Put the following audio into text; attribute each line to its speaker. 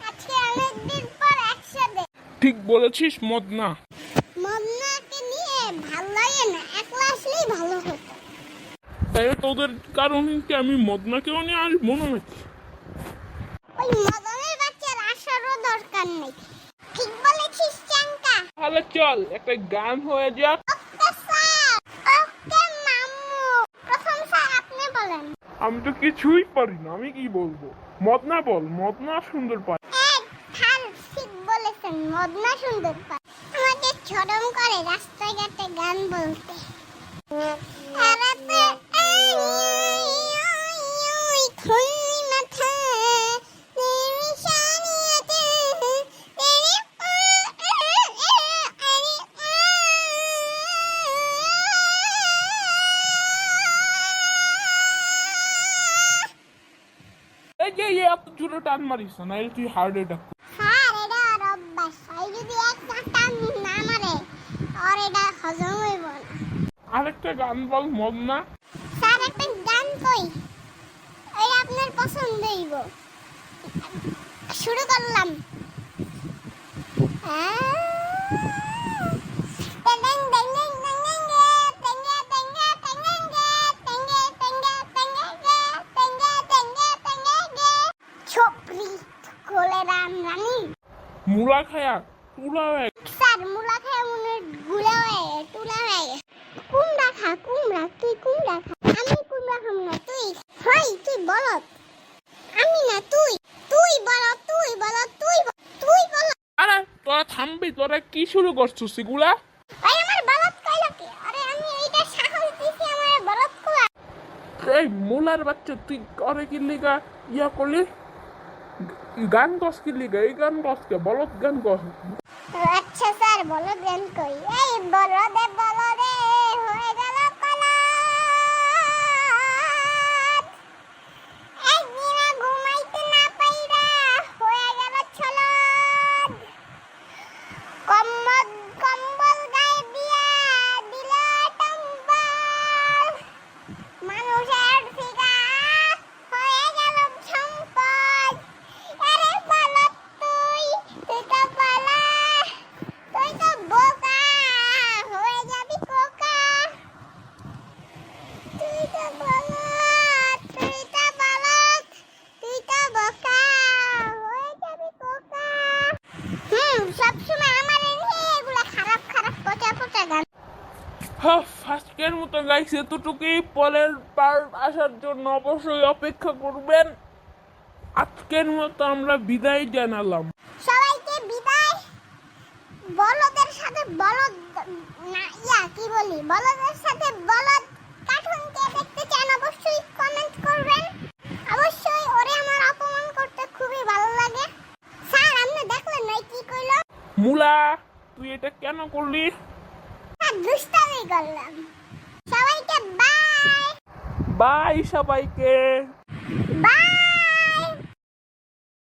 Speaker 1: আজকে অনেকদিন পর একসাথে।
Speaker 2: ঠিক বলেছিস মদনা।
Speaker 1: মদনাকে নিয়ে ভালো লাগে না, একলা আসলেই ভালো হতো।
Speaker 2: তাই তোদের কারণে কি আমি মদনাকেও নিয়ে আসবো না নাকি?
Speaker 1: ওই মদনের বাচ্চার আসারও দরকার নেই। ঠিক বলেছিস চাঙ্কা।
Speaker 2: তাহলে চল একটা গান হয়ে যাক।
Speaker 1: ওকে স্যার, ওকে মাম্মু। প্রথম স্যার আপনি বলেন।
Speaker 2: আমি তো কিছুই পারি না, আমি কি বলবো? মদনা বল, মদনা সুন্দর পায়।
Speaker 1: থাল ঠিক বলেছেন, মদনা সুন্দর পায়। আমাকে শরম করে রাস্তাঘাটে গান বলতে। আরাতে ওই খুলি মাথা তেরি শানিয়াতে তেরি
Speaker 2: এই যে এত জোরে টান মারিস না, নাহলে তুই হার্ট অ্যাটাক।
Speaker 1: স্যার এটা আর অভ্যাস। এই যদি একটা টান না মারে আর এটা হজম হইব না।
Speaker 2: আরেকটা গান বল মদনা।
Speaker 1: স্যার একটা গান কই, এই আপনার পছন্দ হইব। শুরু করলাম।
Speaker 2: মুলা খায়া তুলা হয়ে
Speaker 1: স্যার মুলা খায় মনে গুলা হয়ে তুলা হয়ে। কুমড়া খা কুমড়া, তুই কুমড়া খা। আমি কুমড়া খাম না, তুই হয়। তুই বলত, আমি না তুই। তুই বলত, তুই বলত, তুই তুই বলত।
Speaker 2: আরে তোরা থামবি, তোরা কি শুরু করছিস এগুলা?
Speaker 1: এই আমার বলত কইলা কি? আরে আমি এইটা সাহস দিছি আমার বলত কইলা।
Speaker 2: এই মুলার বাচ্চা, তুই করে কি লিগা ইয়া করলি? গান গস কি লিগা? এই গান গসকে বলত গান গস।
Speaker 1: আচ্ছা স্যার বলত গান কই। এই বলদে বলদে হয়ে গেল কলাত। একদিনে ঘুমাইতে না পাইরা হয়ে গেল ছলদ। কম্বল কম্বল গায়ে দিয়া দিল টম্বল। মানুষের ফিগা হয়ে গেল সম্পদ। আরে বলত তুই, তুই তো বলা, তুই তো বোকা হয়ে যাবি কোকা। তুই তো বলত, তুই তো বলত, তুই তো বোকা হয়ে যাবি কোকা। সবসময় আমার নিয়ে এগুলা খারাপ খারাপ পচা পচা গান।
Speaker 2: আজকের মতো গাইস এতটুকুই। পরের পার্ট আসার জন্য অবশ্যই অপেক্ষা করবেন। আজকের মতো আমরা বিদায় জানালাম।
Speaker 1: সবাইকে বিদায়। বলদের সাথে বলদ না কি বলি, বলদের সাথে বলদ কার্টুনকে দেখতে চান অবশ্যই কমেন্ট করবেন। অবশ্যই ওরে আমার অপমান করতে খুবই ভালো লাগে। স্যার আপনি দেখলেন না কি কইল?
Speaker 2: মুলা, তুই এটা কেন করলি?
Speaker 1: দুষ্টামি করলাম। সবাইকে বাই
Speaker 2: বাই সবাইকে।
Speaker 1: বাই।